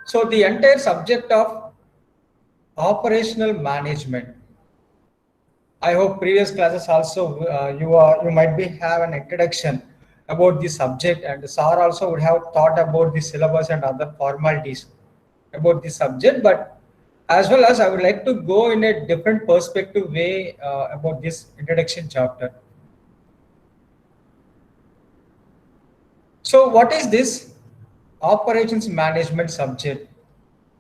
So the entire subject of operational management. I hope previous classes also you might be have an introduction about the subject, and Sir also would have thought about the syllabus and other formalities about the subject. But as well as I would like to go in a different perspective way about this introduction chapter. So what is this operations management subject?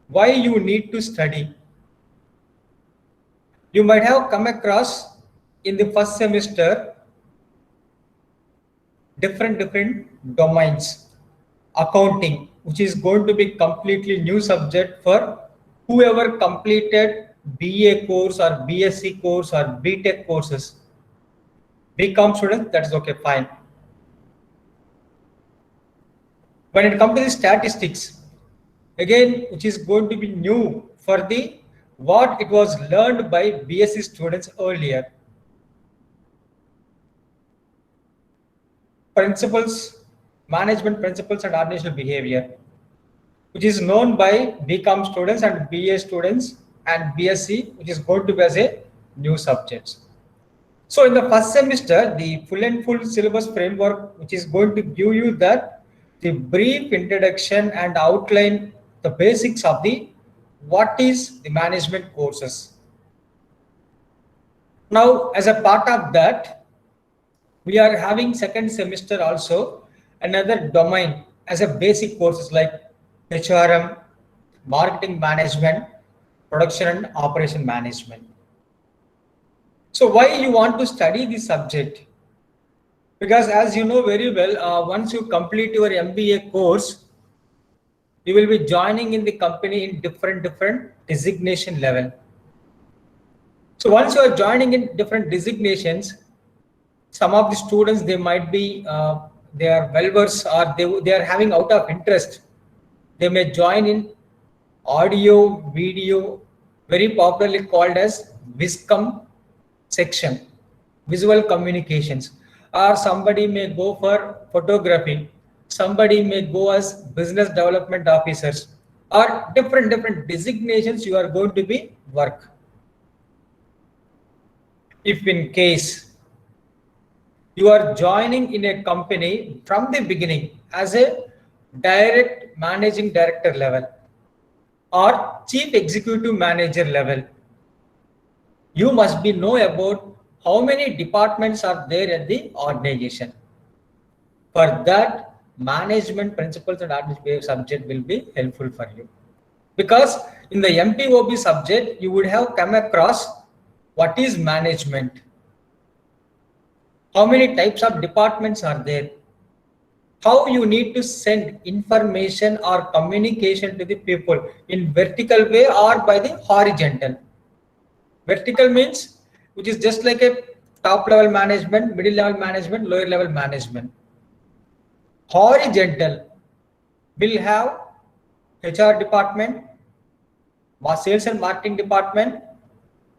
Why you need to study? You might have come across in the first semester different domains. Accounting, which is going to be completely new subject for whoever completed BA course or BSc course or BTech courses. BCom students, that's okay, fine. When it comes to the statistics, again, which is going to be new for the what it was learned by BSc students earlier. Principles, management principles and organizational behavior, which is known by BCom students and BA students and BSc, which is going to be as a new subjects. So in the first semester, the full and full syllabus framework, which is going to give you that the brief introduction and outline the basics of the what is the management courses. Now, as a part of that, we are having second semester also another domain as a basic courses like HRM, marketing management, production and operation management. So why you want to study this subject? Because as you know very well, once you complete your MBA course, you will be joining in the company in different designation level. So once you are joining in different designations, some of the students, they might be they are well versed or they are having out of interest. They may join in audio, video, very popularly called as VISCOM section, visual communications, or somebody may go for photography, somebody may go as business development officers, or different designations you are going to be work. If in case you are joining in a company from the beginning as a direct managing director level or chief executive manager level, you must be know about how many departments are there at the organization. For that, management principles and administrative subject will be helpful for you. Because in the MPOB subject, you would have come across what is management, how many types of departments are there, how you need to send information or communication to the people in vertical way or by the horizontal. Vertical means which is just like a top level management, middle level management, lower level management. Horizontal will have HR department, sales and marketing department,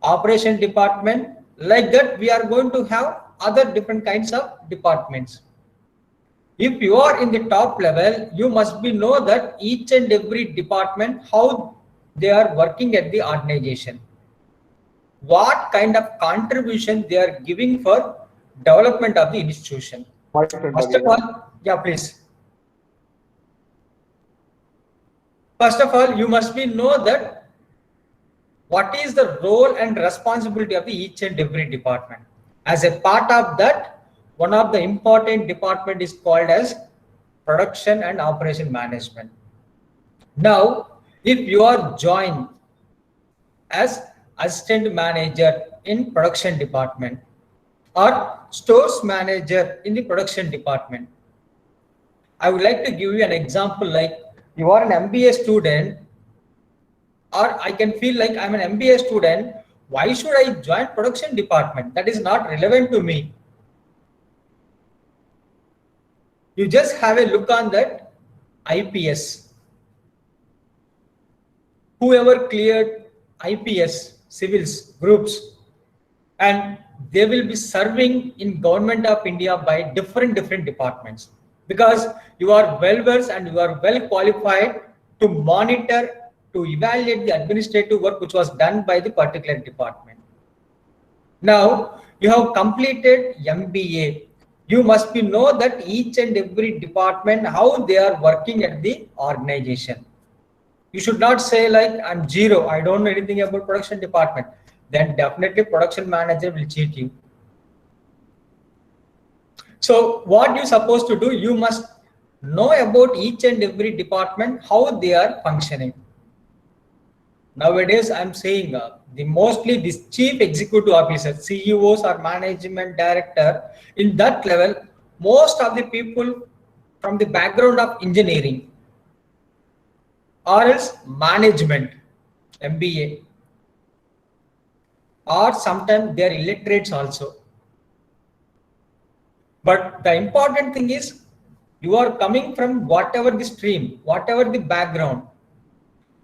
operation department. Like that, we are going to have other different kinds of departments. If you are in the top level, you must be know that each and every department, how they are working at the organization, what kind of contribution they are giving for development of the institution. First of all, yeah, please. First of all, you must be know that what is the role and responsibility of the each and every department. As a part of that, one of the important department is called as production and operation management. Now, if you are joined as assistant manager in production department or stores manager in the production department, I would like to give you an example. Like you are an MBA student, or I can feel like I'm an MBA student, why should I join production department? That is not relevant to me. You just have a look on that IPS. Whoever cleared IPS, civils, groups, and they will be serving in Government of India by different departments. because you are well versed and you are well qualified to monitor, to evaluate the administrative work which was done by the particular department. Now you have completed MBA. You must be know that each and every department, how they are working at the organization. You should not say like, I'm zero, I don't know anything about production department. Then definitely production manager will cheat you. So what you're supposed to do, you must know about each and every department, how they are functioning. Nowadays, I'm saying mostly this chief executive officer, CEOs or management director, in that level, most of the people from the background of engineering or else management, MBA, or sometimes they are illiterates also. But the important thing is, you are coming from whatever the stream, whatever the background,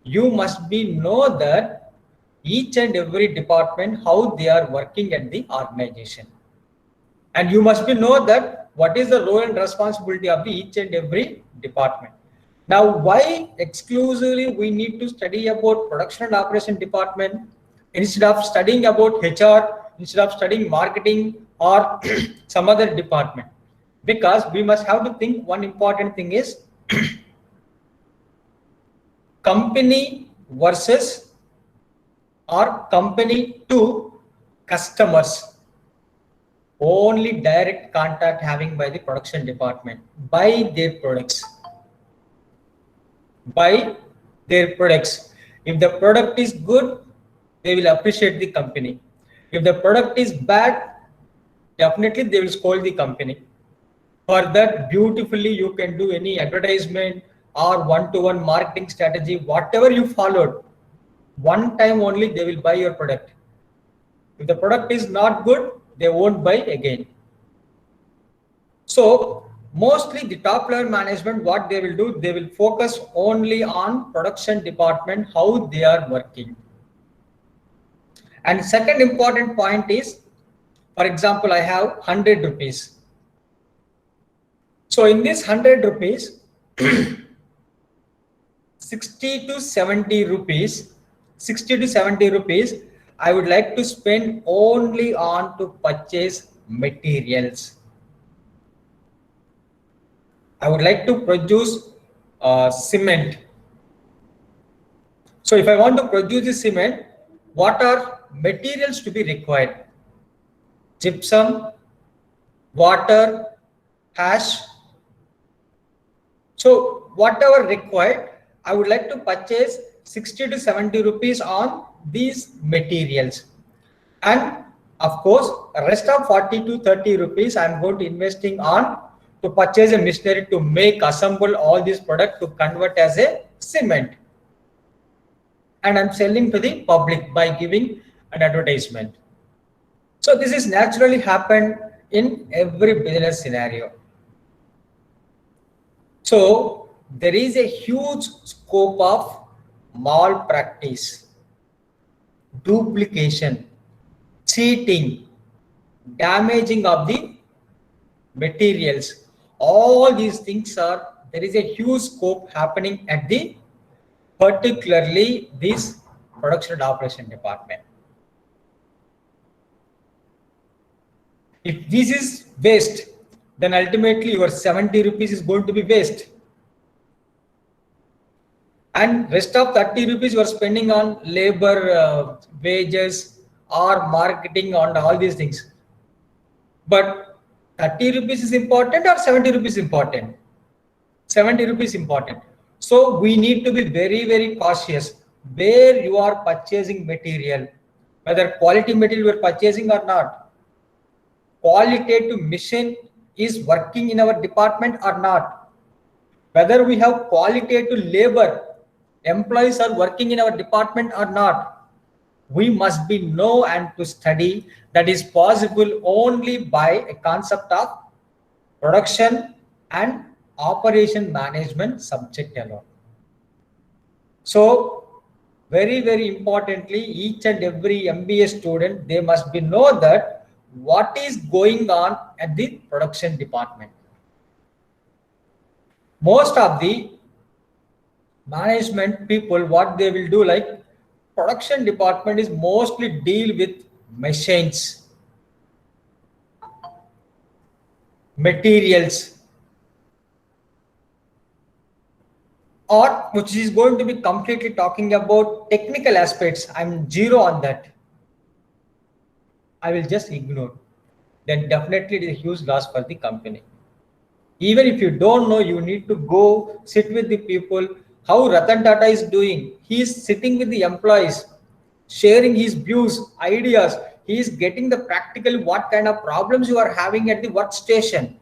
you must be know that each and every department, how they are working at the organization. And you must be know that what is the role and responsibility of the each and every department. Now, why exclusively we need to study about production and operation department instead of studying about HR, instead of studying marketing or some other department? Because we must have to think one important thing is company versus or company to customers. Only direct contact having by the production department, by their products. By their products. If the product is good, they will appreciate the company. If the product is bad, definitely they will scold the company. For that, beautifully you can do any advertisement or one-to-one marketing strategy, whatever you followed, one time only they will buy your product. If the product is not good, they won't buy again. So mostly the top level management, what they will do, they will focus only on production department, how they are working. And second important point is, for example, I have 100 rupees. So in this 100 rupees, 60 to 70 rupees, I would like to spend only on to purchase materials. I would like to produce cement. So if I want to produce the cement, what are materials to be required? Gypsum, water, ash. So whatever required, I would like to purchase 60 to 70 rupees on these materials. And of course, rest of 40 to 30 rupees, I'm going to investing on to purchase a machinery to make, assemble all these products to convert as a cement. And I'm selling to the public by giving an advertisement. So this is naturally happened in every business scenario. So there is a huge scope of malpractice, duplication, cheating, damaging of the materials. All these things are, there is a huge scope happening at the particularly this production and operation department. If this is waste, then ultimately your 70 rupees is going to be waste. And rest of 30 rupees you are spending on labor, wages or marketing on all these things. But 30 rupees is important or 70 rupees important? 70 rupees important. So we need to be very, very cautious where you are purchasing material, whether quality material you are purchasing or not. Qualitative machine is working in our department or not. Whether we have qualitative labor, employees are working in our department or not. We must be know and to study that is possible only by a concept of production and operation management subject alone. So very, very importantly, each and every MBA student, they must be know that what is going on at the production department. Most of the management people, what they will do, like production department is mostly deal with machines, materials, or which is going to be completely talking about technical aspects. I'm zero on that. I will just ignore. Then definitely it is a huge loss for the company. Even if you don't know, you need to go sit with the people. How Ratan Tata is doing? He is sitting with the employees, sharing his views, ideas. He is getting the practical what kind of problems you are having at the workstation.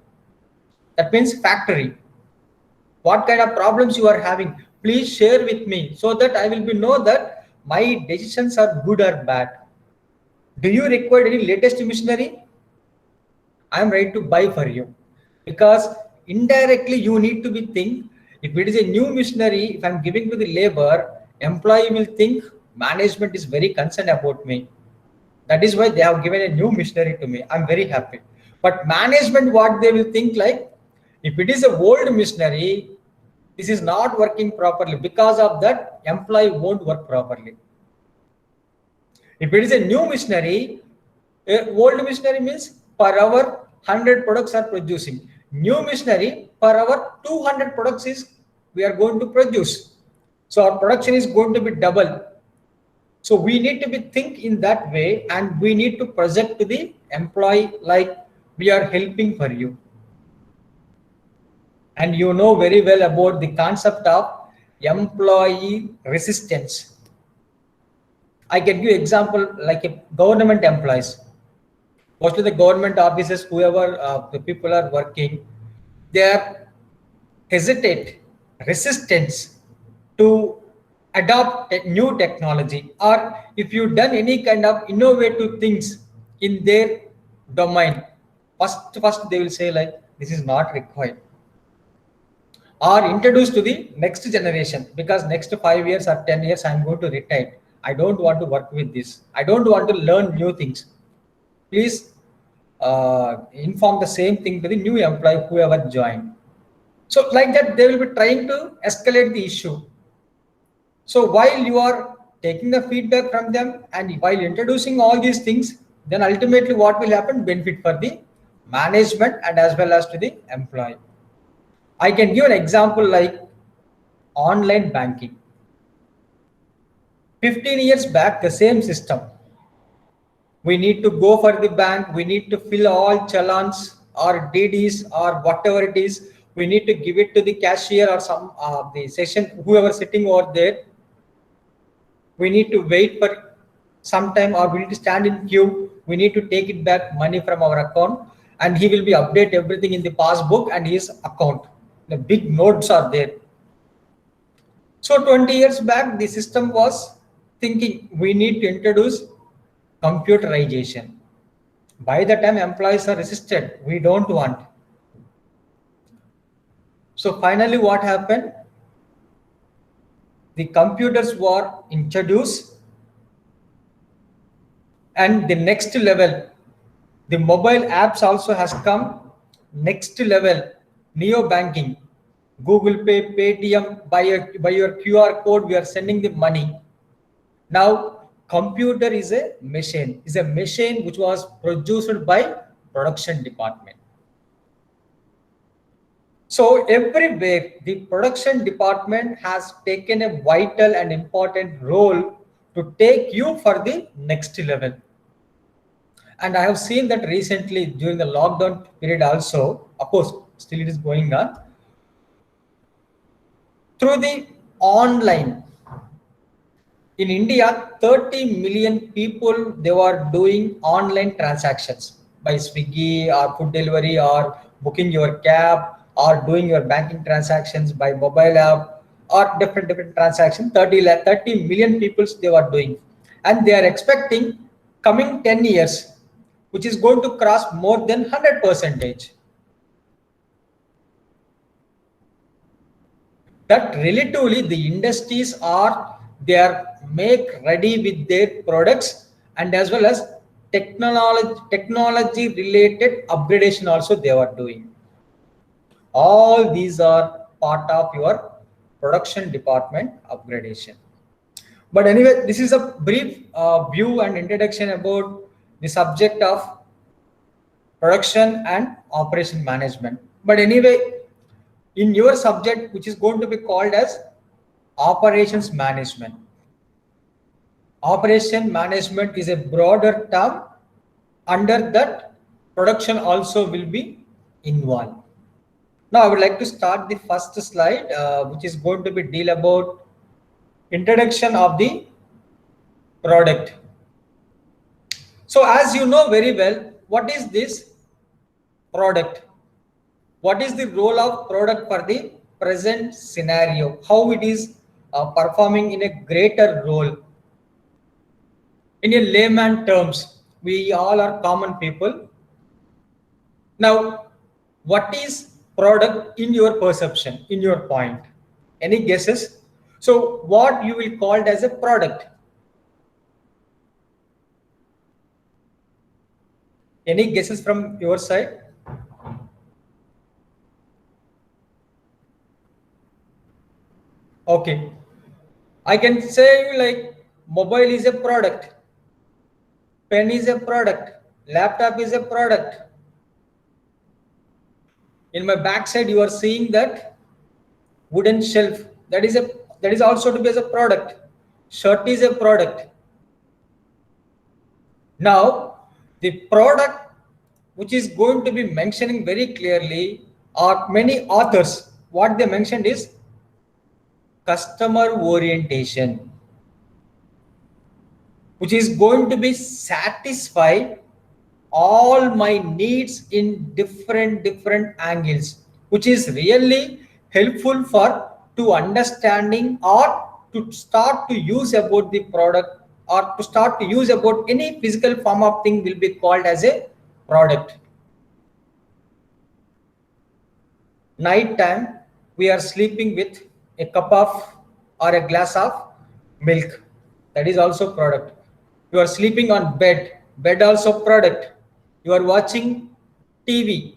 That means factory. What kind of problems you are having? Please share with me so that I will be know that my decisions are good or bad. Do you require any latest machinery? I am ready to buy for you, because indirectly you need to be think, if it is a new machinery, if I'm giving to the labor, employee will think management is very concerned about me. That is why they have given a new machinery to me. I'm very happy. But management, what they will think, like if it is a old machinery, this is not working properly. Because of that, employee won't work properly. If it is a new machinery, old machinery means per hour 100 products are producing. New machinery per hour 200 products is we are going to produce. So our production is going to be double. So we need to be think in that way, and we need to project to the employee like we are helping for you. And you know very well about the concept of employee resistance. I can give example like a government employees. Mostly the government offices, whoever the people are working, they are hesitate, resistance to adopt a new technology, or if you done any kind of innovative things in their domain, first they will say like this is not required, or introduced to the next generation, because next 5 years or 10 years I'm going to retire. I don't want to work with this. I don't want to learn new things. Please inform the same thing to the new employee whoever joined. So like that, they will be trying to escalate the issue. So while you are taking the feedback from them and while introducing all these things, then ultimately what will happen? Benefit for the management and as well as to the employee. I can give an example like online banking. 15 years back, the same system. We need to go for the bank, we need to fill all challans or DDs or whatever it is. We need to give it to the cashier or some the session, whoever sitting over there. We need to wait for some time, or we need to stand in queue. We need to take it back money from our account, and he will be update everything in the passbook and his account. The big notes are there. So 20 years back, the system was thinking we need to introduce computerization. By the time employees are resisted, we don't want. So finally what happened? The computers were introduced, and the next level, the mobile apps also has come. Next level, neo banking, Google Pay, Paytm, by your QR code, we are sending the money. Now, computer is a machine which was produced by production department. So everywhere, the production department has taken a vital and important role to take you for the next level. And I have seen that recently during the lockdown period also, of course, still it is going on, through the online. In India, 30 million people, they were doing online transactions by Swiggy or food delivery or booking your cab or doing your banking transactions by mobile app or different transactions. 30 million people they were doing. And they are expecting coming 10 years, which is going to cross more than 100%. That relatively the industries are, they are make ready with their products, and as well as technology related upgradation also they are doing. All these are part of your production department upgradation. But anyway, this is a brief view and introduction about the subject of production and operation management. But anyway, in your subject, which is going to be called as operations management. Operation management is a broader term. Under that, production also will be involved. Now, I would like to start the first slide, which is going to be deal about introduction of the product. So, as you know very well, what is this product? What is the role of product for the present scenario? How it is performing in a greater role? In a layman terms, we all are common people. Now, what is product in your perception, in your point? Any guesses? So, what you will call it as a product? Any guesses from your side? Okay, I can say like mobile is a product, pen is a product, laptop is a product. In my backside, you are seeing that wooden shelf. That is also to be as a product. Shirt is a product. Now, the product which is going to be mentioning very clearly, or many authors, what they mentioned is customer orientation, which is going to be satisfy all my needs in different angles, which is really helpful for to understanding or to start to use about the product, or to start to use about any physical form of thing will be called as a product. Night time, we are sleeping with a cup of or a glass of milk. That is also product. You are sleeping on bed also product. You are watching TV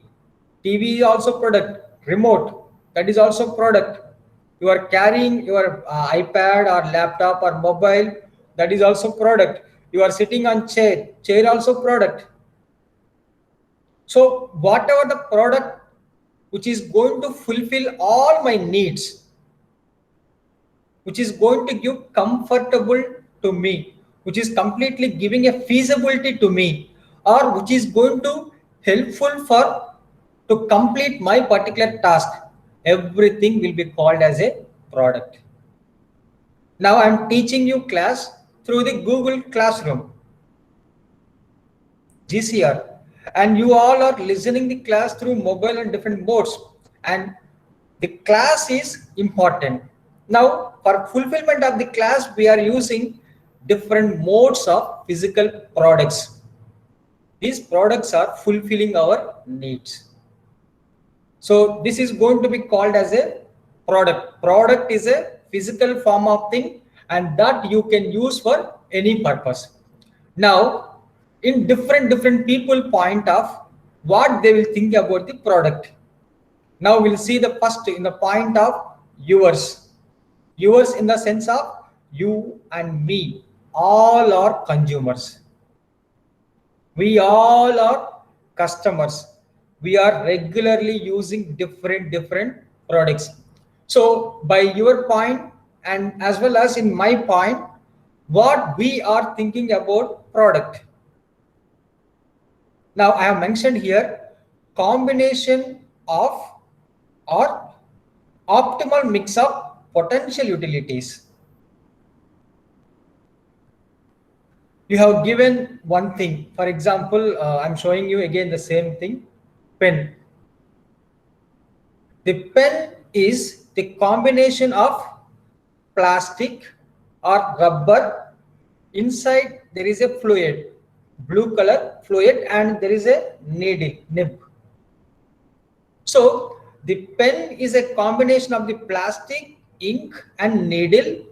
is also product. Remote, that is also product. You are carrying your iPad or laptop or mobile, that is also product. You are sitting on chair also product. So whatever the product which is going to fulfill all my needs, which is going to give comfortable to me, which is completely giving a feasibility to me, or which is going to helpful for to complete my particular task, everything will be called as a product. Now I am teaching you class through the Google Classroom, GCR, and you all are listening the class through mobile and different modes, and the class is important. Now, for fulfillment of the class, we are using different modes of physical products. These products are fulfilling our needs. So this is going to be called as a product. Product is a physical form of thing, and that you can use for any purpose. Now, in different people point of what they will think about the product. Now we'll see the first in the point of yours. Yours in the sense of you and me, all are consumers. We all are customers. We are regularly using different products. So by your point and as well as in my point, what we are thinking about product. Now I have mentioned here combination of or optimal mix of potential utilities. You have given one thing. For example, I'm showing you again the same thing, pen. The pen is the combination of plastic or rubber. Inside there is a fluid, blue color fluid, and there is a needle, nib. So the pen is a combination of the plastic, ink and needle,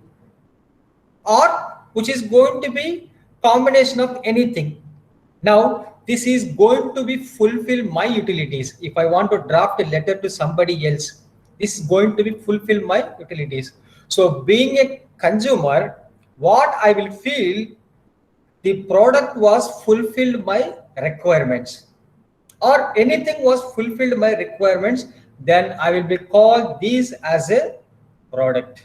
or which is going to be combination of anything. Now this is going to be fulfill my utilities. If I want to draft a letter to somebody else, this is going to be fulfill my utilities. So being a consumer, what I will feel, the product was fulfilled my requirements, or anything was fulfilled my requirements, then I will be called this as a product.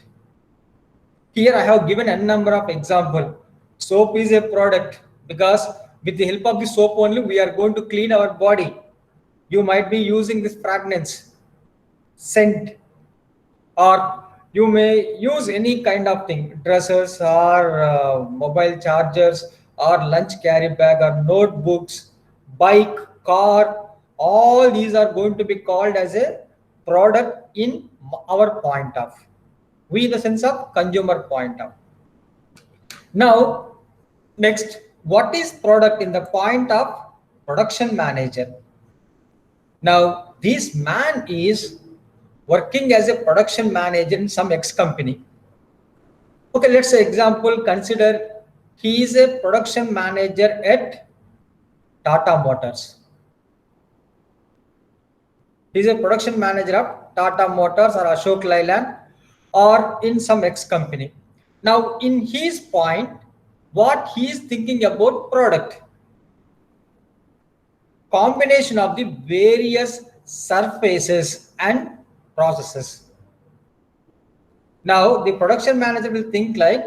Here I have given a number of example. Soap is a product because with the help of the soap only we are going to clean our body. You might be using this fragrance, scent, or you may use any kind of thing, dresses or mobile chargers or lunch carry bag or notebooks, bike, car, all these are going to be called as a product in our point of, we in the sense of consumer point of. Now next, what is product in the point of production manager? Now this man is working as a production manager in some X company. Okay, let's say example, consider he is a production manager at Tata Motors. He is a production manager of Tata Motors or Ashok Leyland or in some X company. Now in his point, what he is thinking about product? Combination of the various surfaces and processes. Now the production manager will think like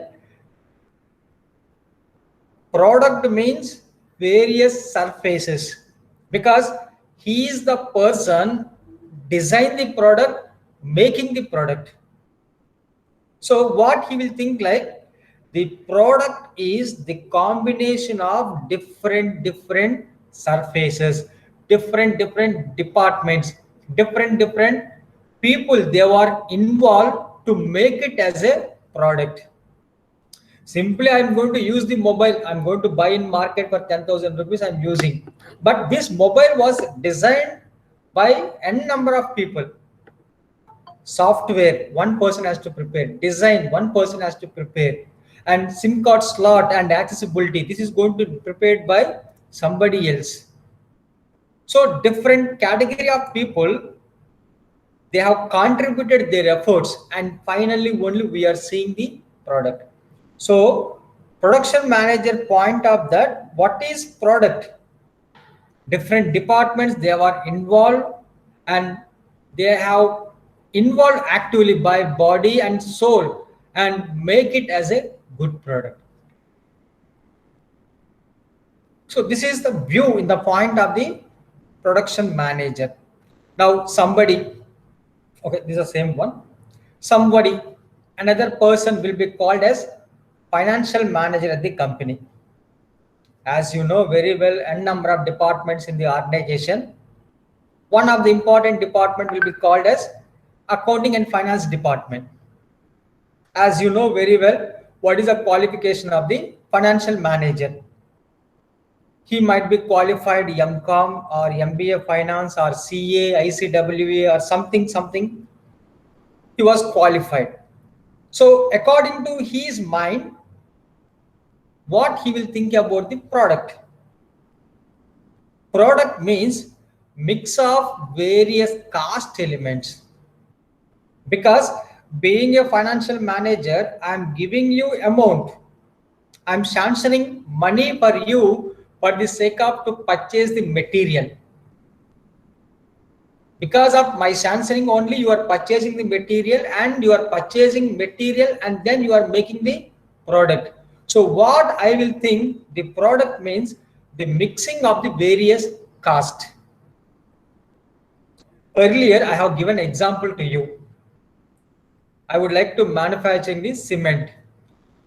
product means various surfaces, because he is the person design the product, making the product. So what he will think like, the product is the combination of different surfaces, different departments, different people, they are involved to make it as a product. Simply I'm going to use the mobile, I'm going to buy in market for 10,000 rupees, I'm using, but this mobile was designed by n number of people. Software one person has to prepare, design one person has to prepare, and SIM card slot and accessibility, this is going to be prepared by somebody else. So different category of people, they have contributed their efforts, and finally only we are seeing the product. So production manager point of that, what is product? Different departments, they are involved, and they have involved actively by body and soul and make it as a good product. So this is the view in the point of the production manager. Now somebody, okay, this is the same one. Somebody, another person will be called as financial manager at the company. As you know very well, a number of departments in the organization. One of the important department will be called as accounting and finance department. As you know very well, what is the qualification of the financial manager? He might be qualified MCOM or MBA finance or CA, ICWA or something. He was qualified. So according to his mind, what he will think about the product? Product means mix of various cost elements. Because being a financial manager, I'm giving you amount, I'm sanctioning money for you for the sake of to purchase the material. Because of my sanctioning only, you are purchasing the material, and you are purchasing material and then you are making the product. So what I will think, the product means the mixing of the various cost. Earlier I have given example to you. I would like to manufacture the cement,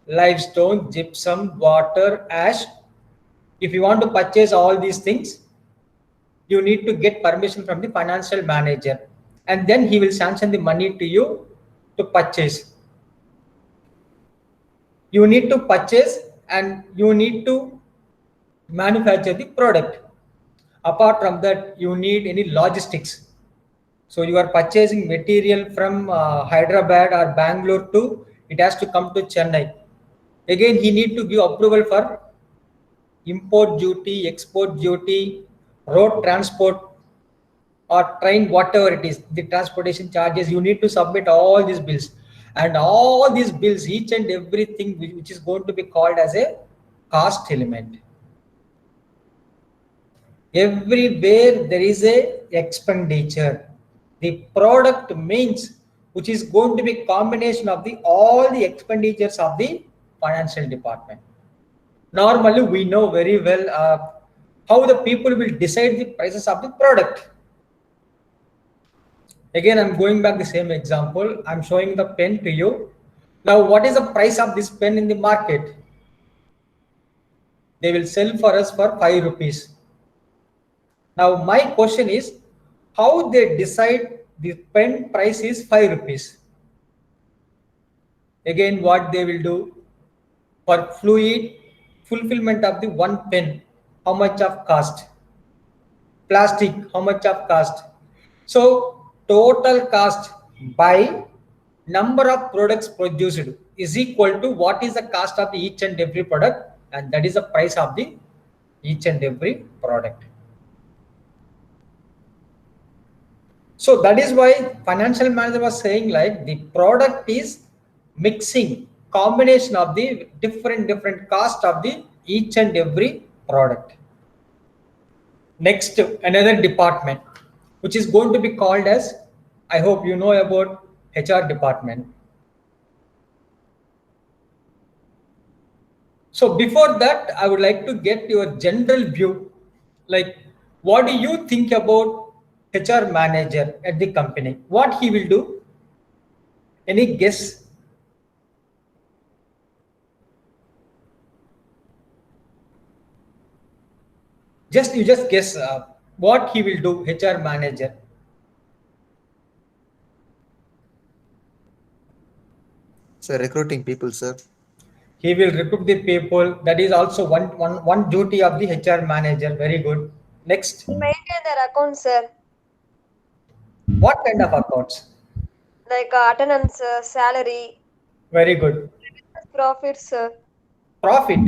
limestone, gypsum, water, ash. If you want to purchase all these things, you need to get permission from the financial manager, and then he will sanction the money to you to purchase. You need to purchase and you need to manufacture the product. Apart from that, you need any logistics. So you are purchasing material from Hyderabad or Bangalore to, it has to come to Chennai. Again, he need to give approval for import duty, export duty, road transport, or train, whatever it is, the transportation charges, you need to submit all these bills. And all these bills, each and everything which is going to be called as a cost element. Everywhere there is a expenditure. The product means which is going to be combination of the all the expenditures of the financial department. Normally we know very well how the people will decide the prices of the product. Again, I'm going back the same example. I'm showing the pen to you. Now, what is the price of this pen in the market? They will sell for us for 5 rupees. Now, my question is, how they decide the pen price is 5 rupees? Again, what they will do for fluid fulfillment of the one pen, how much of cost? Plastic, how much of cost? So total cost by number of products produced is equal to what is the cost of each and every product, and that is the price of the each and every product. So that is why financial manager was saying like the product is mixing combination of the different cost of the each and every product. Next, another department which is going to be called as, I hope you know about HR department. So before that, I would like to get your general view, like what do you think about HR manager at the company? What he will do? Any guess? You just guess what he will do, HR manager. Sir, recruiting people, sir. He will recruit the people. That is also one duty of the HR manager. Very good. Next. Maintain their accounts, sir. What kind of accounts? Like attendance, salary, Very good. profits, sir. Profit.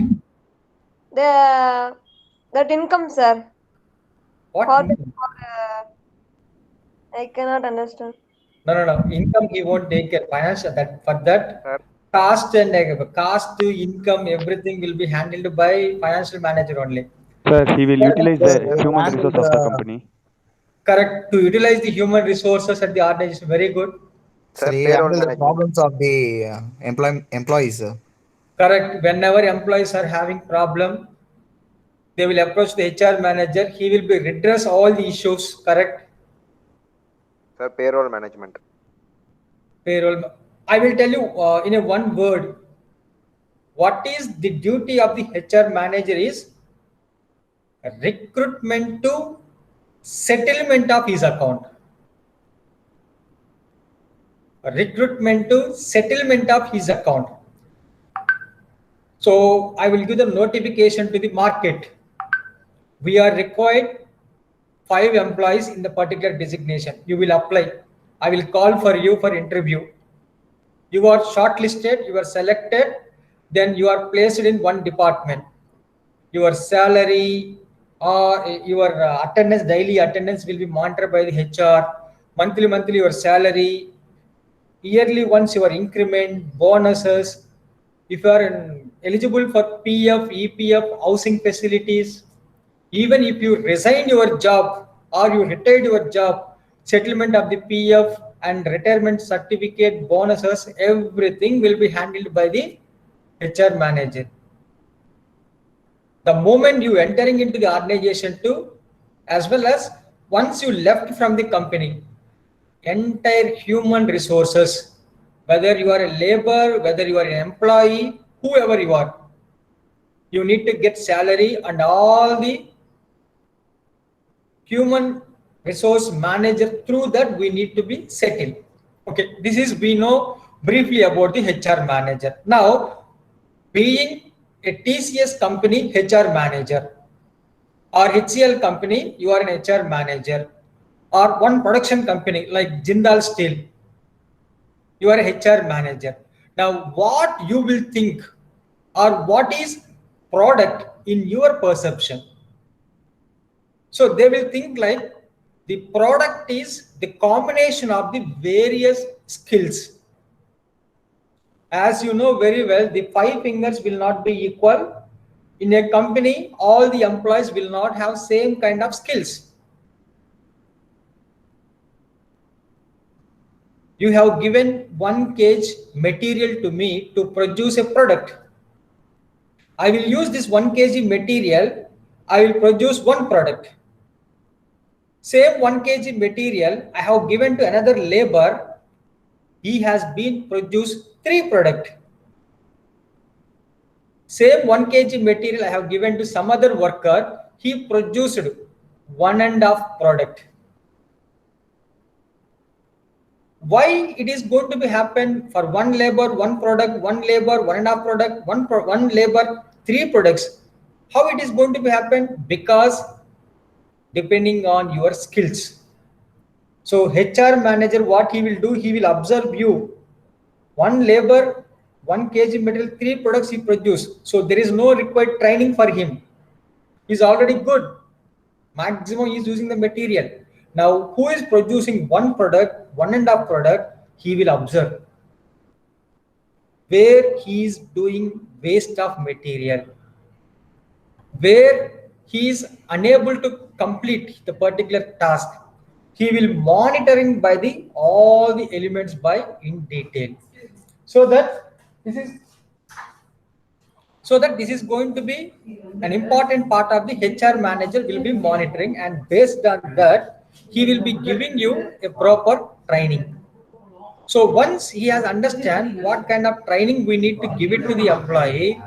The that income, sir. What For the, income? I cannot understand. No. Income he won't take care. Financial that for that Sir, cost and cost to income, everything will be handled by financial manager only. sir, he will utilize Sir, the they will human handle resource of the the company. Correct. To utilize the human resources at the organization. Very good. sir, Sir, he will payroll handle the management. problems of the employees, sir. Correct. Whenever employees are having problem, they will approach the HR manager. He will be redress all the issues. Correct. Sir, payroll management. Payroll. I will tell you in a one word. What is the duty of the HR manager is recruitment to settlement of his account. Recruitment to settlement of his account. So I will give the notification to the market. We are required 5 employees in the particular designation. You will apply. I will call for you for interview. You are shortlisted, you are selected, then you are placed in one department. Your salary or your attendance, daily attendance will be monitored by the HR. Monthly your salary, yearly once your increment, bonuses. If you are eligible for PF, EPF, housing facilities, even if you resign your job or you retired your job, settlement of the PF and retirement certificate, bonuses, everything will be handled by the HR manager. The moment you entering into the organization too, as well as once you left from the company, entire human resources, whether you are a labor, whether you are an employee, whoever you are, you need to get salary and all the human resource manager, through that we need to be settled. Okay, this is we know briefly about the HR manager. Now, being a TCS company HR manager or HCL company, you are an HR manager, or one production company like Jindal Steel, you are a HR manager. Now, what you will think or what is product in your perception? So they will think like The product is the combination of the various skills. As you know very well, the five fingers will not be equal. In a company, all the employees will not have same kind of skills. You have given 1 kg material to me to produce a product. I will use this 1 kg material. I will produce one product. Same 1 kg material I have given to another labor. He has been produced three products. Same 1 kg material I have given to some other worker. He produced 1.5 product. Why it is going to be happen for one labor, one product, one labor, 1.5 product, one labor, three products? How it is going to be happen? Because depending on your skills. So HR manager, what he will do, he will observe you. One labor, 1 kg material, three products he produce. So there is no required training for him. He's already good. Maximum he is using the material. Now, who is producing one product, 1.5 product, he will observe where he is doing waste of material, where he is unable to complete the particular task. He will monitoring by the all the elements by in detail, so that this is this is going to be an important part of the HR manager will be monitoring, and based on that he will be giving you a proper training. So once he has understand what kind of training we need to give it to the employee,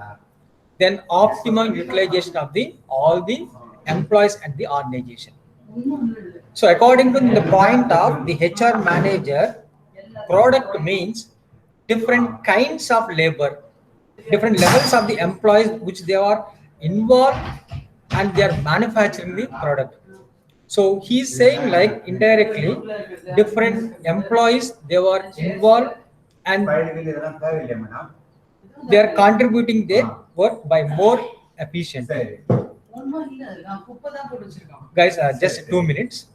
then optimum utilization of the all the employees at the organization. So according to the point of the HR manager, product means different kinds of labor, different levels of the employees which they are involved and they are manufacturing the product. So he's saying like indirectly different employees they were involved and they are contributing their work by more efficient. Guys, just 2 minutes.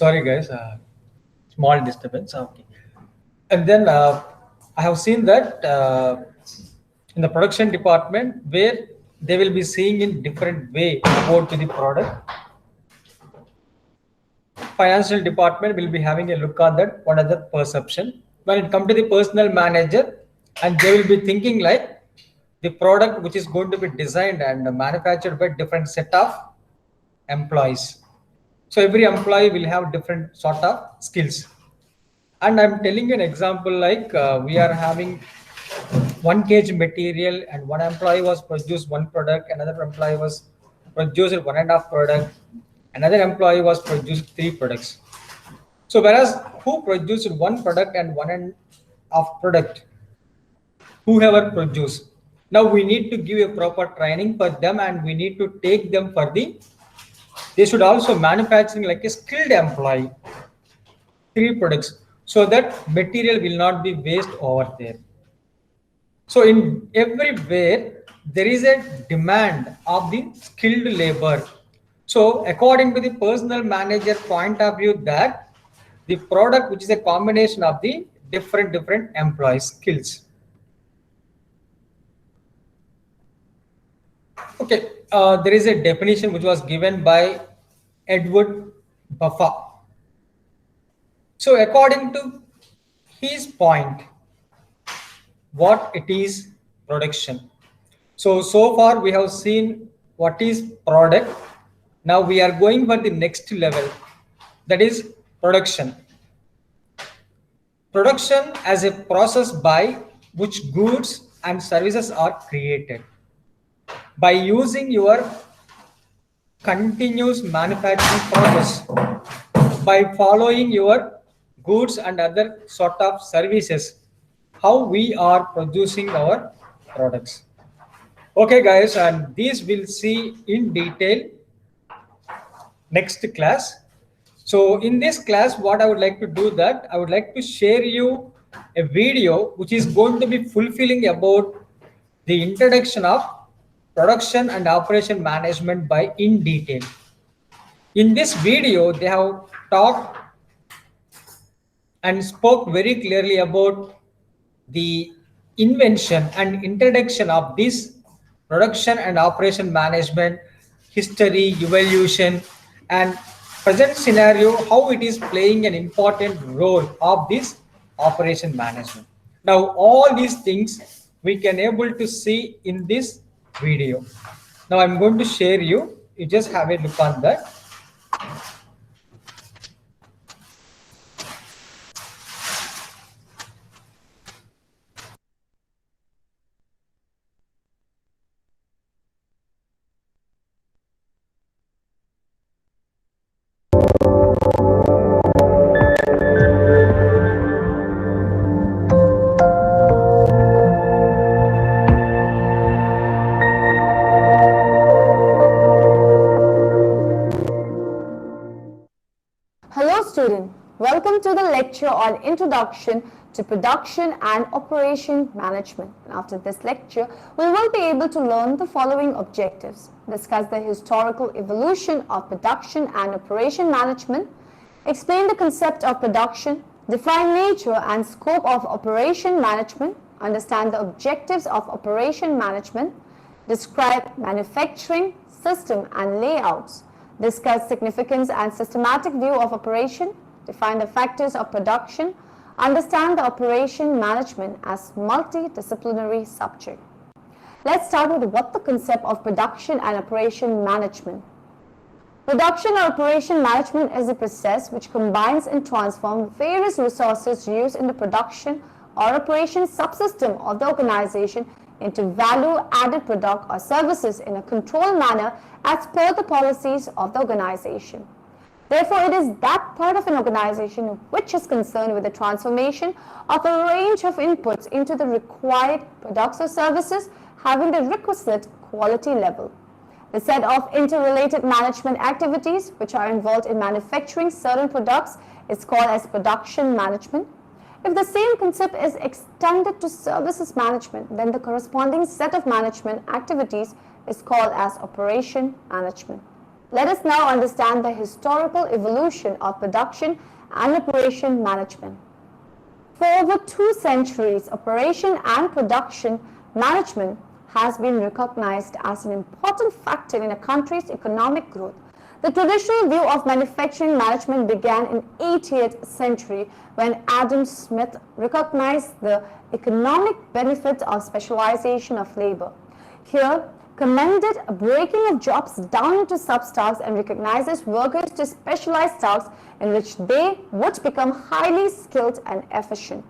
Sorry, guys. Small disturbance. Okay. And then I have seen that in the production department where they will be seeing in different way about to the product. Financial department will be having a look on that, what are the perception. When it comes to the personal manager, and they will be thinking like the product which is going to be designed and manufactured by different set of employees. So every employee will have different sort of skills. And I'm telling you an example like we are having 1 kg material and one employee was produced one product, another employee was produced 1.5 product, another employee was produced 3 products. So whereas who produced one product and 1.5 product, whoever produced, now we need to give a proper training for them and we need to take them for they should also manufacturing like a skilled employee 3 products so that material will not be waste over there. So in everywhere there is a demand of the skilled labor. So according to the personal manager point of view, that the product which is a combination of the different employee skills. Okay, there is a definition which was given by Edward Buffer. So according to his point, what it is production. So far we have seen what is product. Now we are going for the next level, that is production. Production as a process by which goods and services are created. By using your continuous manufacturing process, by following your goods and other sort of services, how we are producing our products. Okay guys, and these we'll see in detail next class. So in this class, what I would like to do that I would like to share you a video which is going to be fulfilling about the introduction of production and operation management by in detail. In this video, they have talked and spoke very clearly about the invention and introduction of this production and operation management, history, evolution, and present scenario, how it is playing an important role of this operation management. Now, all these things we can able to see in this video. Now, I'm going to share you. You just have a look on that. Hello student, welcome to the lecture on Introduction to Production and Operation Management. And after this lecture, we will be able to learn the following objectives: discuss the historical evolution of production and operation management, explain the concept of production, define nature and scope of operation management, understand the objectives of operation management, describe manufacturing system and layouts, discuss significance and systematic view of operation, define the factors of production, understand the operation management as multidisciplinary subject. Let's start with what the concept of production and operation management. Production or operation management is a process which combines and transforms various resources used in the production or operation subsystem of the organization into value-added product or services in a controlled manner as per the policies of the organization. Therefore, it is that part of an organization which is concerned with the transformation of a range of inputs into the required products or services having the requisite quality level. The set of interrelated management activities which are involved in manufacturing certain products is called as production management. If the same concept is extended to services management, then the corresponding set of management activities is called as operation management. Let us now understand the historical evolution of production and operation management. For over 2 centuries, operation and production management has been recognized as an important factor in a country's economic growth. The traditional view of manufacturing management began in 18th century when Adam Smith recognized the economic benefits of specialization of labor. Here, commended a breaking of jobs down into sub-tasks and recognizes workers to specialized tasks in which they would become highly skilled and efficient.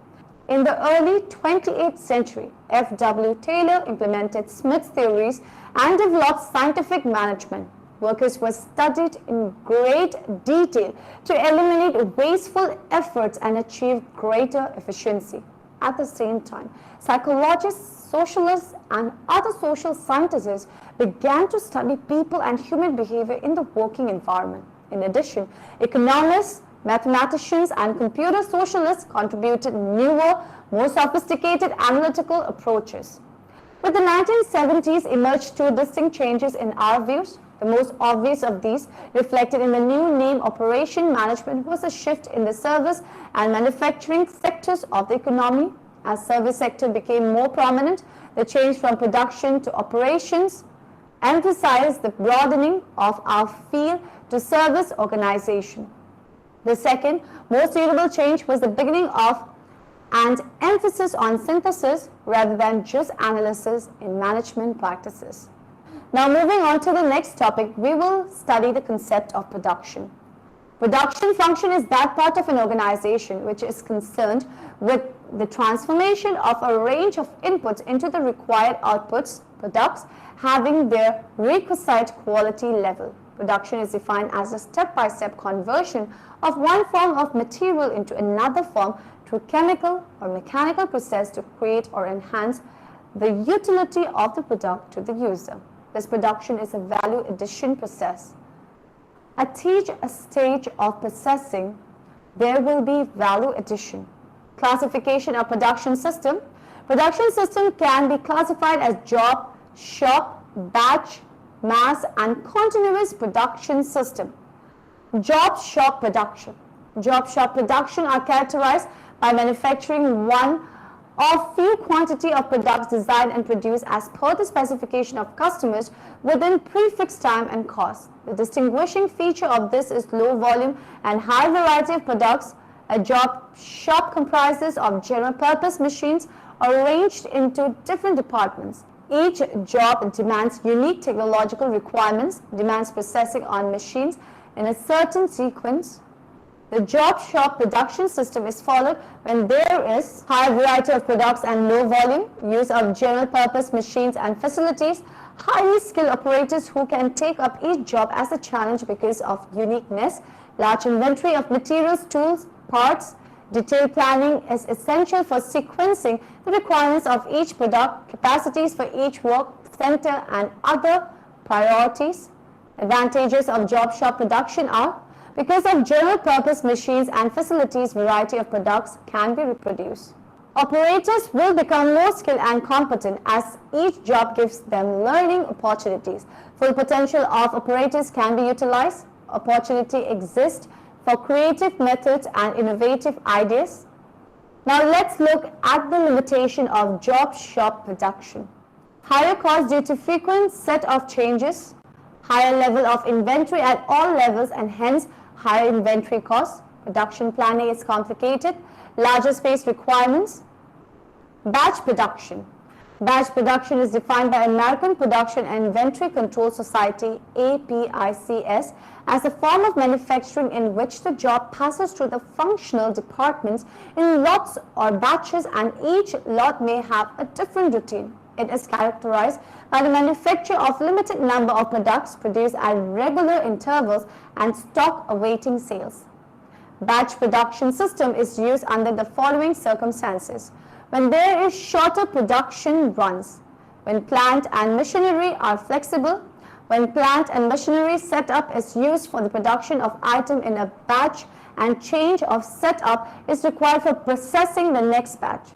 In the early 28th century, F.W. Taylor implemented Smith's theories and developed scientific management. Workers were studied in great detail to eliminate wasteful efforts and achieve greater efficiency. At the same time, psychologists, socialists, and other social scientists began to study people and human behavior in the working environment. In addition, economists, mathematicians, and computer socialists contributed newer, more sophisticated analytical approaches. With the 1970s emerged 2 distinct changes in our views. The most obvious of these, reflected in the new name operation management, was a shift in the service and manufacturing sectors of the economy. As service sector became more prominent, the change from production to operations emphasized the broadening of our field to service organization. The second, more suitable change was the beginning of and emphasis on synthesis rather than just analysis in management practices. Now moving on to the next topic, we will study the concept of production. Production function is that part of an organization which is concerned with the transformation of a range of inputs into the required outputs, products, having their requisite quality level. Production is defined as a step-by-step conversion of one form of material into another form through chemical or mechanical process to create or enhance the utility of the product to the user. This production is a value addition process. At each stage of processing, there will be value addition. Classification of production system. Production system can be classified as job, shop, batch, mass, and continuous production system. Job shop production. Job shop production are characterized by manufacturing one or few quantity of products designed and produced as per the specification of customers within prefixed time and cost. The distinguishing feature of this is low volume and high variety of products. A job shop comprises of general purpose machines arranged into different departments. Each job demands unique technological requirements, demands processing on machines in a certain sequence. The job shop production system is followed when there is high variety of products and low volume, use of general purpose machines and facilities, highly skilled operators who can take up each job as a challenge because of uniqueness, large inventory of materials, tools, parts. Detailed planning is essential for sequencing the requirements of each product, capacities for each work center, and other priorities. Advantages of job shop production are: because of general purpose machines and facilities, variety of products can be reproduced. Operators will become more skilled and competent as each job gives them learning opportunities. Full potential of operators can be utilized. Opportunity exists for creative methods and innovative ideas. Now let's look at the limitation of job shop production. Higher cost due to frequent set of changes, higher level of inventory at all levels and hence higher inventory costs. Production planning is complicated, larger space requirements. Batch production. Batch production is defined by American Production and Inventory Control Society (APICS) as a form of manufacturing in which the job passes through the functional departments in lots or batches, and each lot may have a different routine. It is characterized by the manufacture of limited number of products produced at regular intervals and stock awaiting sales. Batch production system is used under the following circumstances: when there is shorter production runs, when plant and machinery are flexible, when plant and machinery setup is used for the production of item in a batch and change of setup is required for processing the next batch,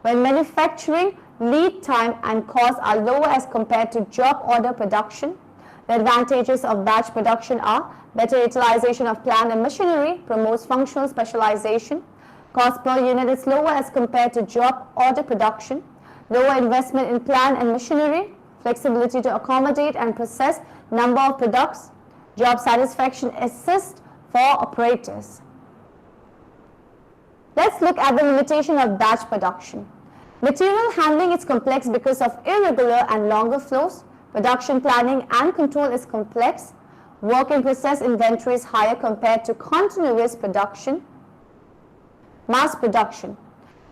when manufacturing lead time and costs are lower as compared to job order production, The advantages of batch production are better utilization of plant and machinery, promotes functional specialization, cost per unit is lower as compared to job order production, lower investment in plant and machinery, flexibility to accommodate and process number of products, job satisfaction assist for operators. Let's look at the limitation of batch production. Material handling is complex because of irregular and longer flows. Production planning and control is complex. Work in process inventory is higher compared to continuous production. Mass production.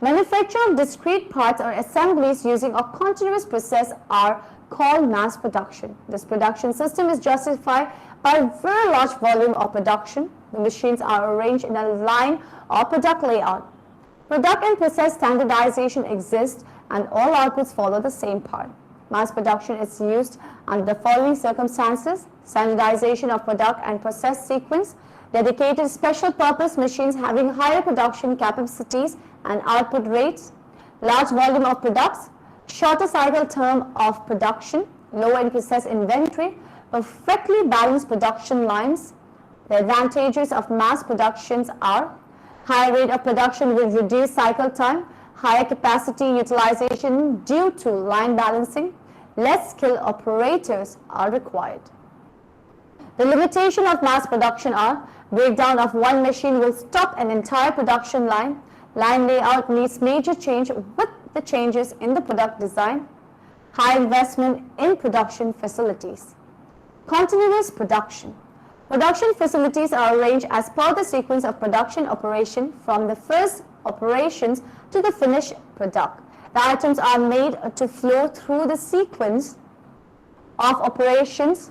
Manufacture of discrete parts or assemblies using a continuous process are called mass production. This production system is justified by a very large volume of production. The machines are arranged in a line or product layout. Product and process standardization exists and all outputs follow the same path. Mass production is used under the following circumstances: standardization of product and process sequence, dedicated special purpose machines having higher production capacities and output rates, large volume of products, shorter cycle term of production, lower in process inventory, perfectly balanced production lines. The advantages of mass productions are higher rate of production with reduced cycle time, higher capacity utilization due to line balancing, less skilled operators are required. The limitation of mass production are breakdown of one machine will stop an entire production line. Line layout needs major change with the changes in the product design. High investment in production facilities. Continuous production. Production facilities are arranged as per the sequence of production operation from the first operations to the finished product. The items are made to flow through the sequence of operations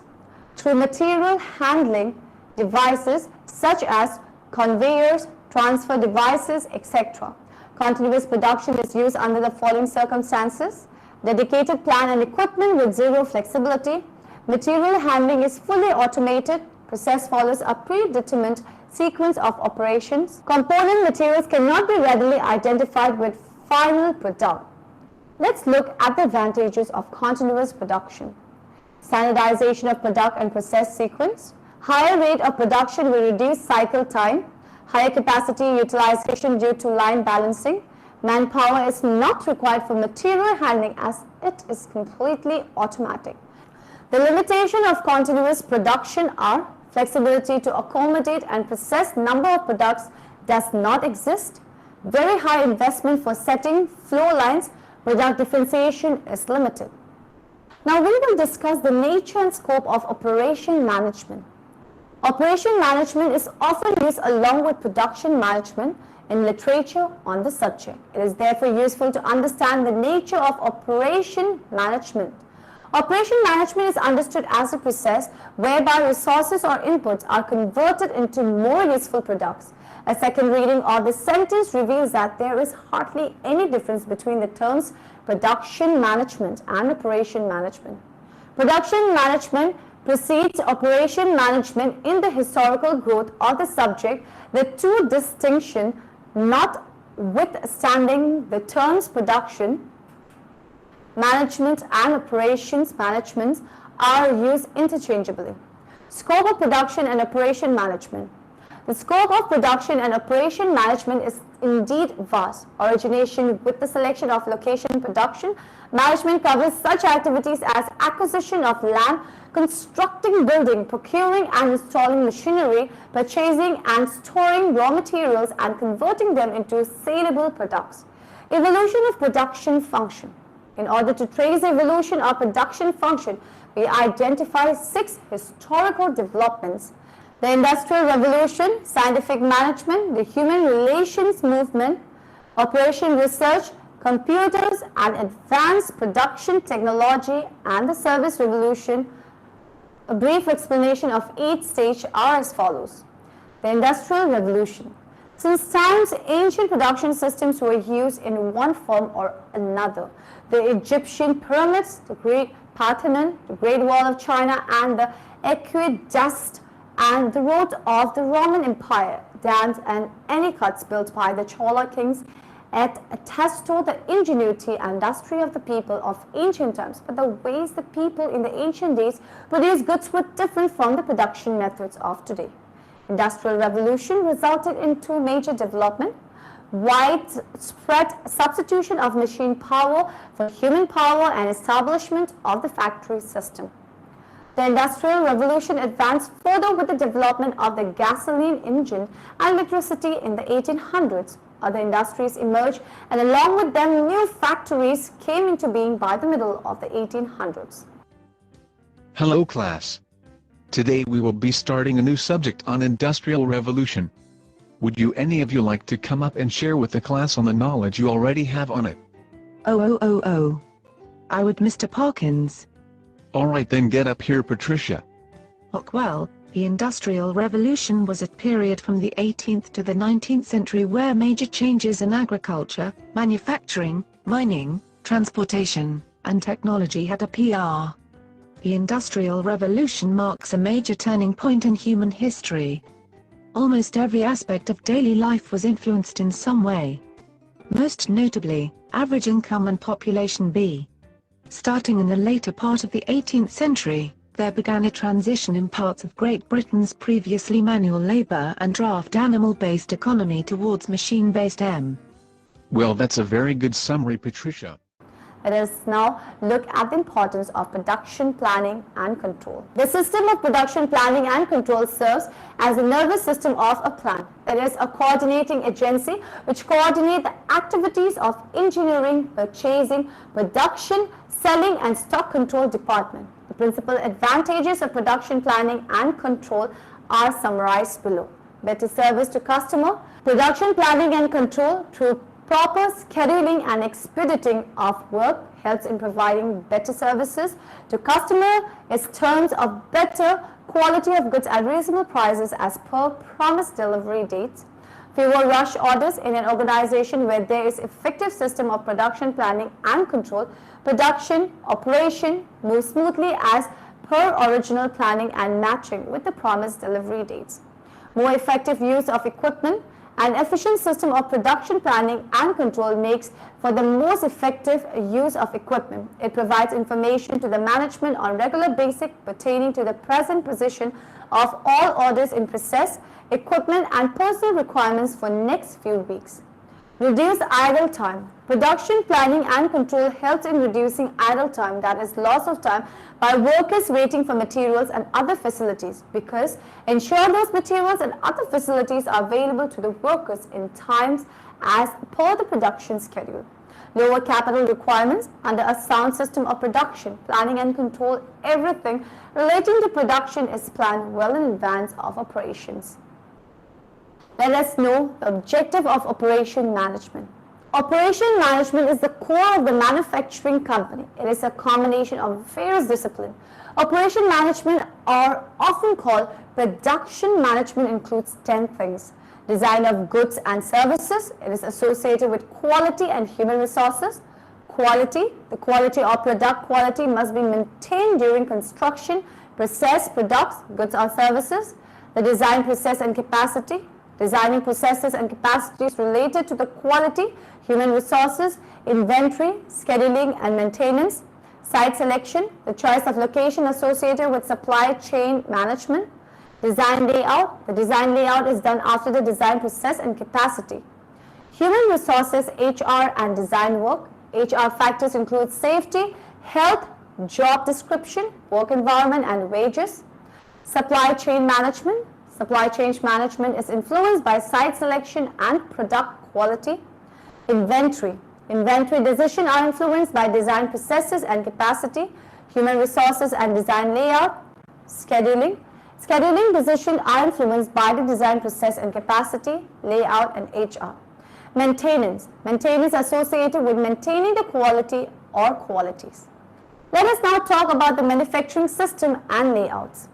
through material handling devices such as conveyors, transfer devices, etc. Continuous production is used under the following circumstances: dedicated plant and equipment with zero flexibility, material handling is fully automated, process follows a predetermined sequence of operations, component materials cannot be readily identified with final product. Let's look at the advantages of continuous production. Standardization of product and process sequence, higher rate of production will reduce cycle time, higher capacity utilization due to line balancing, manpower is not required for material handling as it is completely automatic. The limitation of continuous production are flexibility to accommodate and process number of products does not exist, very high investment for setting flow lines, product differentiation is limited. Now we will discuss the nature and scope of operation management. Operation management is often used along with production management in literature on the subject. It is therefore useful to understand the nature of operation management. Operation management is understood as a process whereby resources or inputs are converted into more useful products. A second reading of the sentence reveals that there is hardly any difference between the terms production management and operation management. Production management precedes operation management in the historical growth of the subject. The two distinctions, notwithstanding the terms production management and operations management are used interchangeably. Scope of production and operation management. The scope of production and operation management is indeed vast. Origination with the selection of location production management covers such activities as acquisition of land, constructing building, procuring and installing machinery, purchasing and storing raw materials and converting them into saleable products. Evolution of production function. In order to trace the evolution of production function, we identify 6 historical developments: the Industrial Revolution, scientific management, the human relations movement, operation research, computers and advanced production technology, and the service revolution. A brief explanation of each stage are as follows. The Industrial Revolution. Since times, ancient production systems were used in one form or another. The Egyptian pyramids, the Greek Parthenon, the Great Wall of China, and the aqueducts and the road of the Roman Empire, dams and any cuts built by the Chola kings It attests to the ingenuity and industry of the people of ancient times, but the ways the people in the ancient days produced goods were different from the production methods of today. Industrial revolution resulted in two major developments: widespread substitution of machine power for human power and establishment of the factory system. The Industrial Revolution advanced further with the development of the gasoline engine and electricity in the 1800s. Other industries emerged, and along with them new factories came into being by the middle of the 1800s. Hello class. Today we will be starting a new subject on Industrial Revolution. Would you any of you like to come up and share with the class on the knowledge you already have on it? Oh. I would, Mr. Parkins. Alright then, get up here, Patricia. Well, the Industrial Revolution was a period from the 18th to the 19th century where major changes in agriculture, manufacturing, mining, transportation, and technology had a PR. The Industrial Revolution marks a major turning point in human history. Almost every aspect of daily life was influenced in some way. Most notably, average income and population B. Starting in the later part of the 18th century, there began a transition in parts of Great Britain's previously manual labor and draft animal-based economy towards machine-based M. Well, that's a very good summary, Patricia. Let us now look at the importance of production planning and control. The system of production planning and control serves as the nervous system of a plant. It is a coordinating agency which coordinates the activities of engineering, purchasing, production, selling and stock control department. The principal advantages of production planning and control are summarized below. Better service to customer. Production planning and control through proper scheduling and expediting of work helps in providing better services to customer in terms of better quality of goods at reasonable prices as per promised delivery dates. Fewer rush orders in an organization where there is effective system of production planning and control. Production operation moves smoothly as per original planning and matching with the promised delivery dates. More effective use of equipment. An efficient system of production planning and control makes for the most effective use of equipment. It provides information to the management on regular basis pertaining to the present position of all orders in process, equipment and personal requirements for next few weeks. Reduce idle time. Production planning and control helps in reducing idle time, that is loss of time, by workers waiting for materials and other facilities, because ensure those materials and other facilities are available to the workers in times as per the production schedule. Lower capital requirements. Under a sound system of production, planning and control, everything relating to production is planned well in advance of operations. Let us know the objective of operation management. Operation management is the core of the manufacturing company. It is a combination of various disciplines. Operation management, or often called production management, includes 10 things. Design of goods and services. It is associated with quality and human resources. Quality. The quality or product quality must be maintained during construction, process, products, goods or services. The design process and capacity. Designing processes and capacities related to the quality, human resources, inventory, scheduling and maintenance. Site selection, the choice of location associated with supply chain management. Design layout, the design layout is done after the design process and capacity. Human resources, HR and design work. HR factors include safety, health, job description, work environment and wages. Supply chain management. Supply chain management is influenced by site selection and product quality. Inventory. Inventory decisions are influenced by design processes and capacity, human resources and design layout. Scheduling. Scheduling decisions are influenced by the design process and capacity, layout and HR. Maintenance. Maintenance associated with maintaining the quality or qualities. Let us now talk about the manufacturing system and layouts.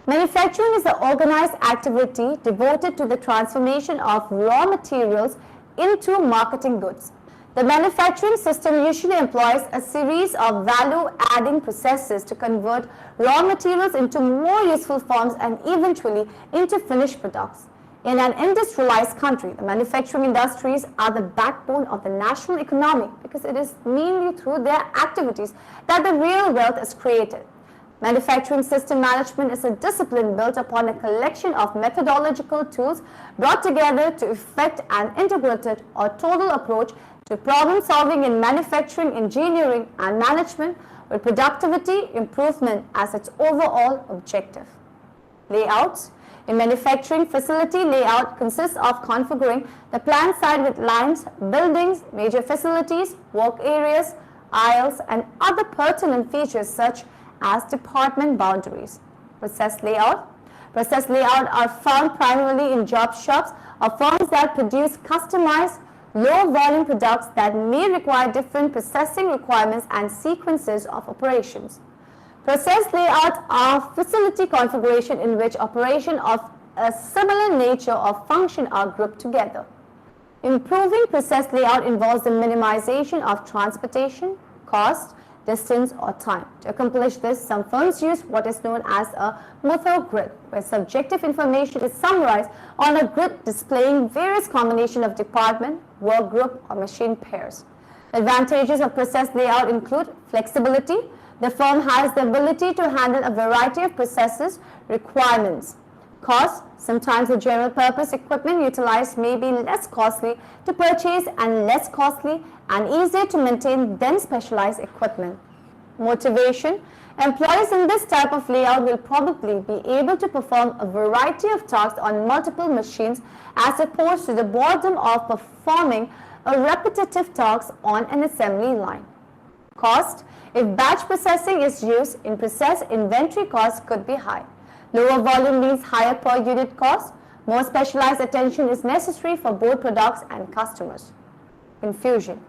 Manufacturing is an organized activity devoted to the transformation of raw materials into marketing goods. The manufacturing system usually employs a series of value-adding processes to convert raw materials into more useful forms and eventually into finished products. In an industrialized country, the manufacturing industries are the backbone of the national economy because it is mainly through their activities that the real wealth is created. Manufacturing system management is a discipline built upon a collection of methodological tools brought together to effect an integrated or total approach to problem solving in manufacturing, engineering, and management, with productivity improvement as its overall objective. Layouts. In manufacturing, facility layout consists of configuring the plant site with lines, buildings, major facilities, work areas, aisles, and other pertinent features such as department boundaries. Process layout. Process layout are found primarily in job shops or firms that produce customized, low-volume products that may require different processing requirements and sequences of operations. Process layouts are facility configuration in which operations of a similar nature or function are grouped together. Improving process layout involves the minimization of transportation, cost, distance, or time. To accomplish this, some firms use what is known as a method grid, where subjective information is summarized on a grid displaying various combinations of department, work group, or machine pairs. Advantages of process layout include flexibility. The firm has the ability to handle a variety of processes requirements. Cost. Sometimes the general purpose equipment utilized may be less costly to purchase and less costly and easier to maintain than specialized equipment. Motivation. Employees in this type of layout will probably be able to perform a variety of tasks on multiple machines as opposed to the boredom of performing a repetitive task on an assembly line. Cost. If batch processing is used in process, inventory costs could be high. Lower volume means higher per unit cost. More specialized attention is necessary for both products and customers. Confusion.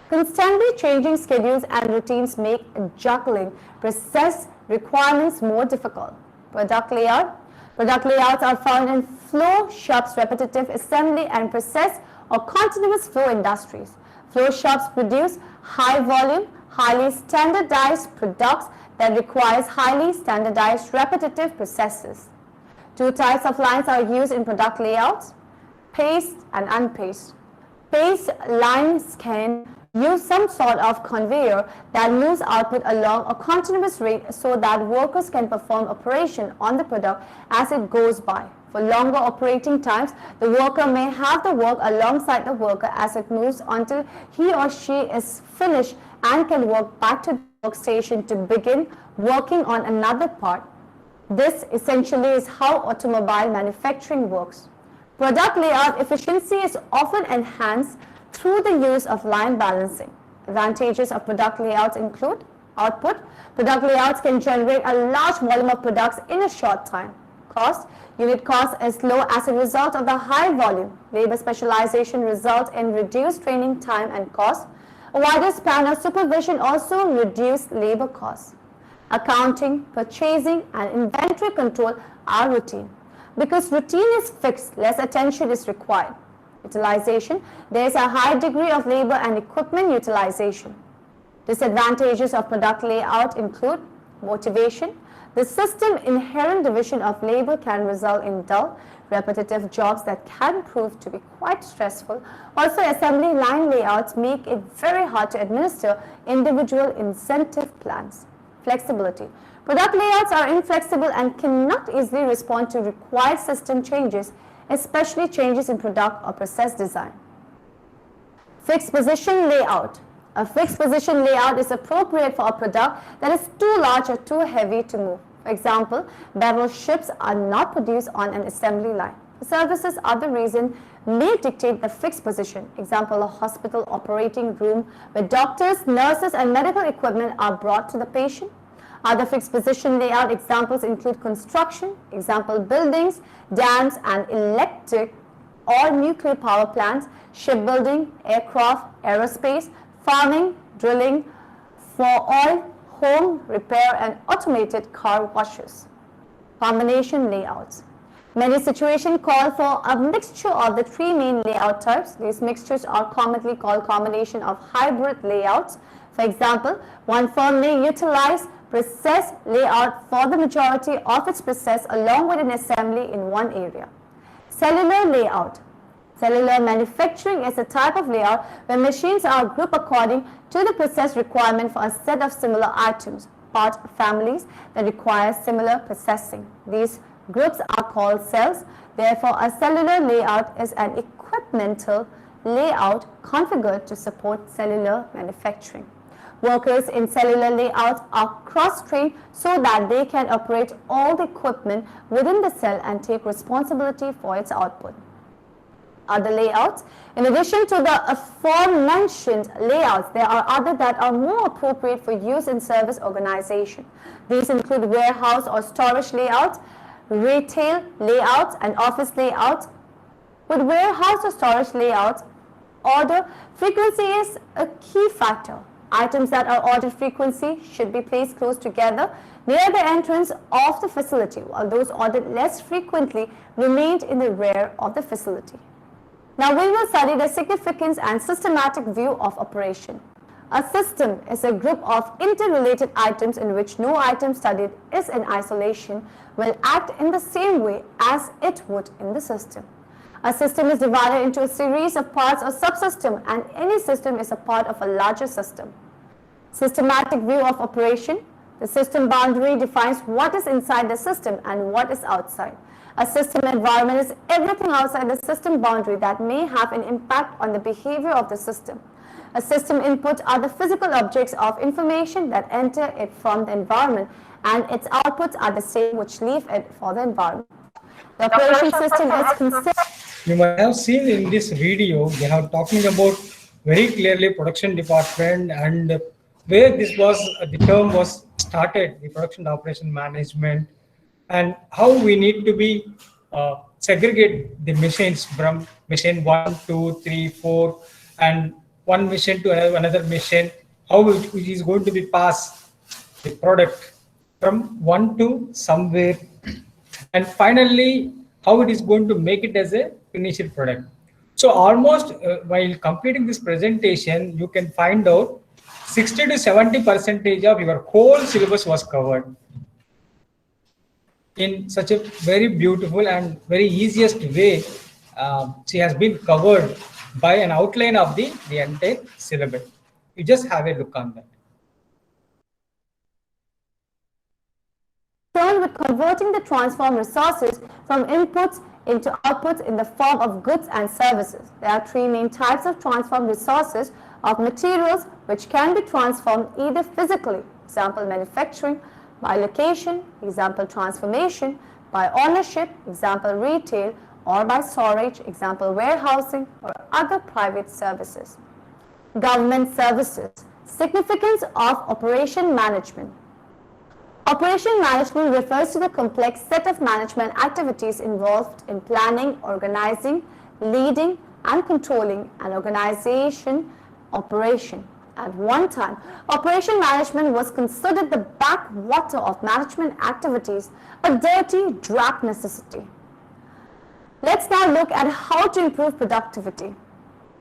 Constantly changing schedules and routines make juggling process requirements more difficult. Product layout. Product layouts are found in flow shops, repetitive assembly and process or continuous flow industries. Flow shops produce high volume, highly standardized products that requires highly standardized repetitive processes. Two types of lines are used in product layouts, paced and unpaced. Paced lines can use some sort of conveyor that moves output along a continuous rate so that workers can perform operation on the product as it goes by. For longer operating times, the worker may have the work alongside the worker as it moves until he or she is finished and can walk back to the workstation to begin working on another part. This essentially is how automobile manufacturing works. Product layout efficiency is often enhanced through the use of line balancing. Advantages of product layouts include output. Product layouts can generate a large volume of products in a short time. Cost. Unit cost is low as a result of the high volume. Labor specialization results in reduced training time and cost. A wider span of supervision also reduces labor costs. Accounting, purchasing, and inventory control are routine. Because routine is fixed, less attention is required. Utilization. There is a high degree of labor and equipment utilization. Disadvantages of product layout include motivation. The system inherent division of labor can result in dull, repetitive jobs that can prove to be quite stressful. Also, assembly line layouts make it very hard to administer individual incentive plans. Flexibility. Product layouts are inflexible and cannot easily respond to required system changes, especially changes in product or process design. Fixed position layout. A fixed position layout is appropriate for a product that is too large or too heavy to move. For example, battleships are not produced on an assembly line. Services other reason may dictate the fixed position. Example, a hospital operating room where doctors, nurses, and medical equipment are brought to the patient. Other fixed position layout examples include construction, example buildings, dams, and electric or nuclear power plants, shipbuilding, aircraft, aerospace, farming, drilling, for oil, home, repair, and automated car washes. Combination layouts. Many situations call for a mixture of the three main layout types. These mixtures are commonly called combination of hybrid layouts. For example, one firm may utilize process layout for the majority of its process along with an assembly in one area. Cellular layout. Cellular manufacturing is a type of layout where machines are grouped according to the process requirement for a set of similar items, part families that require similar processing. These groups are called cells. Therefore, a cellular layout is an equipmental layout configured to support cellular manufacturing. Workers in cellular layouts are cross-trained so that they can operate all the equipment within the cell and take responsibility for its output. Other layouts. In addition to the aforementioned layouts, there are others that are more appropriate for use in service organization. These include warehouse or storage layouts, retail layouts, and office layouts. With warehouse or storage layouts, order frequency is a key factor. Items that are ordered frequency should be placed close together near the entrance of the facility, while those ordered less frequently remained in the rear of the facility. Now we will study the significance and systematic view of operation. A system is a group of interrelated items in which no item studied is in isolation will act in the same way as it would in the system. A system is divided into a series of parts or subsystem, and any system is a part of a larger system. Systematic view of operation. The system boundary defines what is inside the system and what is outside. A system environment is everything outside the system boundary that may have an impact on the behavior of the system. A system input are the physical objects of information that enter it from the environment, and its outputs are the same which leave it for the environment. The operation system is considered. You might have seen in this video, they are talking about very clearly production department and where this was, the term was started, the production operation management, and how we need to be segregate the machines from machine 1, 2, 3, 4, and one machine to another machine, how it is going to be passed the product from one to somewhere, and finally how it is going to make it as a finished product. So almost while completing this presentation, you can find out 60 to 70% of your whole syllabus was covered in such a very beautiful and very easiest way. She has been covered by an outline of the entire syllabus. You just have a look on that. With converting the transformed resources from inputs into outputs in the form of goods and services. There are three main types of transformed resources of materials which can be transformed either physically, example manufacturing, by location, example transformation, by ownership, example retail, or by storage, example warehousing, or other private services. Government services. Significance of operation management. Operation management refers to the complex set of management activities involved in planning, organizing, leading, and controlling an organization operation. At one time, operation management was considered the backwater of management activities, a dirty, drab necessity. Let's now look at how to improve productivity.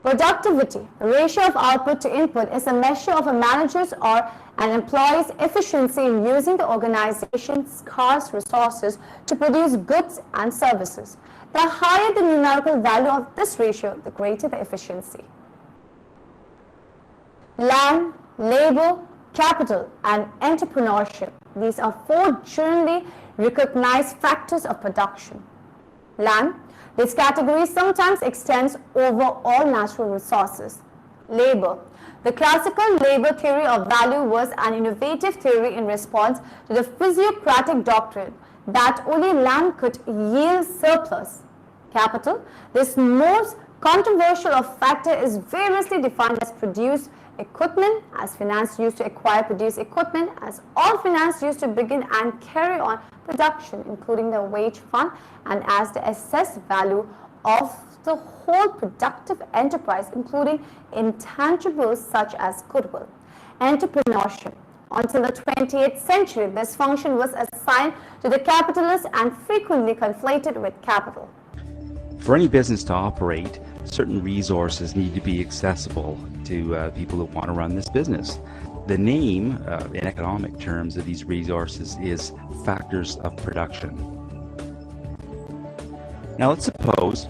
Productivity, the ratio of output to input, is a measure of a manager's or an employee's efficiency in using the organization's scarce resources to produce goods and services. The higher the numerical value of this ratio, the greater the efficiency. Land, labor, capital, and entrepreneurship. These are four generally recognized factors of production. Land. This category sometimes extends over all natural resources. Labor. The classical labor theory of value was an innovative theory in response to the physiocratic doctrine that only land could yield surplus. Capital. This most controversial of factor is variously defined as produce equipment, as finance used to acquire produce equipment, as all finance used to begin and carry on production, including the wage fund, and as the assessed value of the whole productive enterprise, including intangibles such as goodwill. Entrepreneurship. Until the 20th century, this function was assigned to the capitalist and frequently conflated with capital. For any business to operate, certain resources need to be accessible to people who want to run this business. The name, in economic terms, of these resources is factors of production. Now let's suppose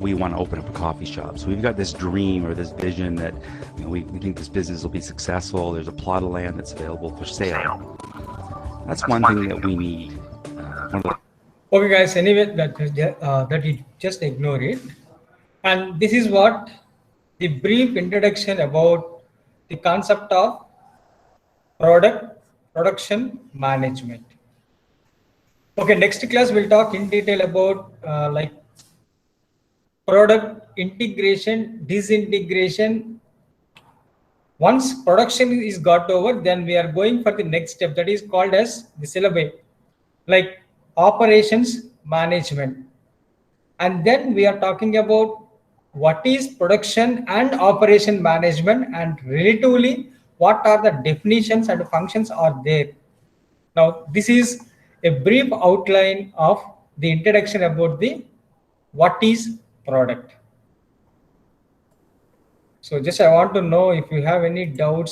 we want to open up a coffee shop. So we've got this dream or this vision that we think this business will be successful. There's a plot of land that's available for sale. That's one thing that we need. One of the Okay, guys. Anyway, that you just ignore it. And this is what the brief introduction about the concept of production management. Okay, next class we'll talk in detail about like product integration, disintegration. Once production is got over, then we are going for the next step that is called as the syllabi, like operations management. And then we are talking about what is production and operation management, and relatively what are the definitions and functions are there. Now this is a brief outline of the introduction about the what is product. So just I want to know if you have any doubts